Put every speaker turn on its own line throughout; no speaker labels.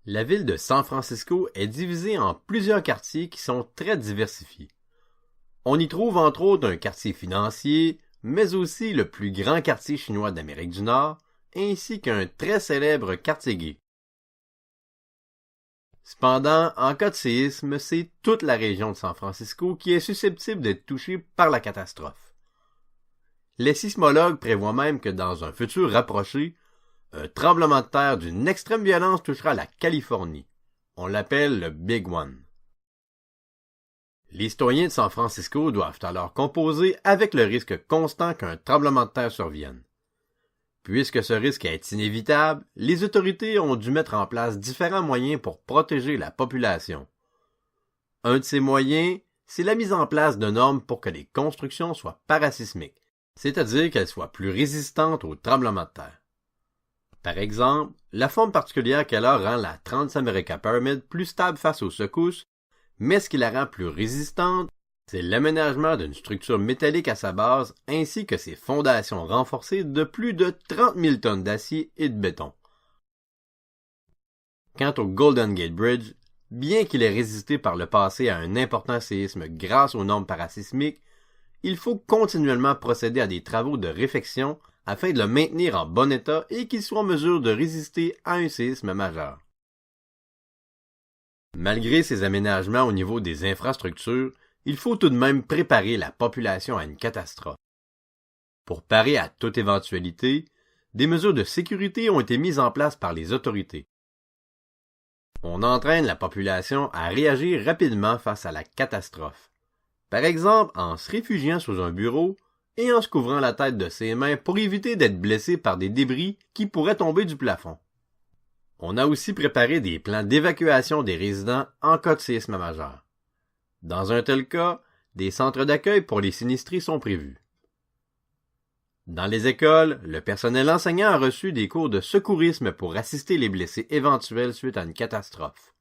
La ville de San Francisco est divisée en plusieurs quartiers qui sont très diversifiés. On y trouve entre autres un quartier financier, mais aussi le plus grand quartier chinois d'Amérique du Nord, ainsi qu'un très célèbre quartier gay. Cependant, en cas de séisme, c'est toute la région de San Francisco qui est susceptible d'être touchée par la catastrophe. Les sismologues prévoient même que dans un futur rapproché, un tremblement de terre d'une extrême violence touchera la Californie. On l'appelle le Big One. Les citoyens de San Francisco doivent alors composer avec le risque constant qu'un tremblement de terre survienne. Puisque ce risque est inévitable, les autorités ont dû mettre en place différents moyens pour protéger la population. Un de ces moyens, c'est la mise en place de normes pour que les constructions soient parasismiques, c'est-à-dire qu'elles soient plus résistantes aux tremblements de terre. Par exemple, la forme particulière qu'elle a rend la Transamerica Pyramid plus stable face aux secousses, mais ce qui la rend plus résistante, c'est l'aménagement d'une structure métallique à sa base ainsi que ses fondations renforcées de plus de 30 000 tonnes d'acier et de béton. Quant au Golden Gate Bridge, bien qu'il ait résisté par le passé à un important séisme grâce aux normes parasismiques, il faut continuellement procéder à des travaux de réfection afin de le maintenir en bon état et qu'il soit en mesure de résister à un séisme majeur. Malgré ces aménagements au niveau des infrastructures, il faut tout de même préparer la population à une catastrophe. Pour parer à toute éventualité, des mesures de sécurité ont été mises en place par les autorités. On entraîne la population à réagir rapidement face à la catastrophe. Par exemple, en se réfugiant sous un bureau et en se couvrant la tête de ses mains pour éviter d'être blessé par des débris qui pourraient tomber du plafond. On a aussi préparé des plans d'évacuation des résidents en cas de séisme majeur. Dans un tel cas, des centres d'accueil pour les sinistrés sont prévus. Dans les écoles, le personnel enseignant a reçu des cours de secourisme pour assister les blessés éventuels suite à une catastrophe.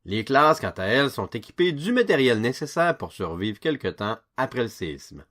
Les classes, quant à elles, sont équipées du matériel nécessaire pour survivre quelque temps après le séisme.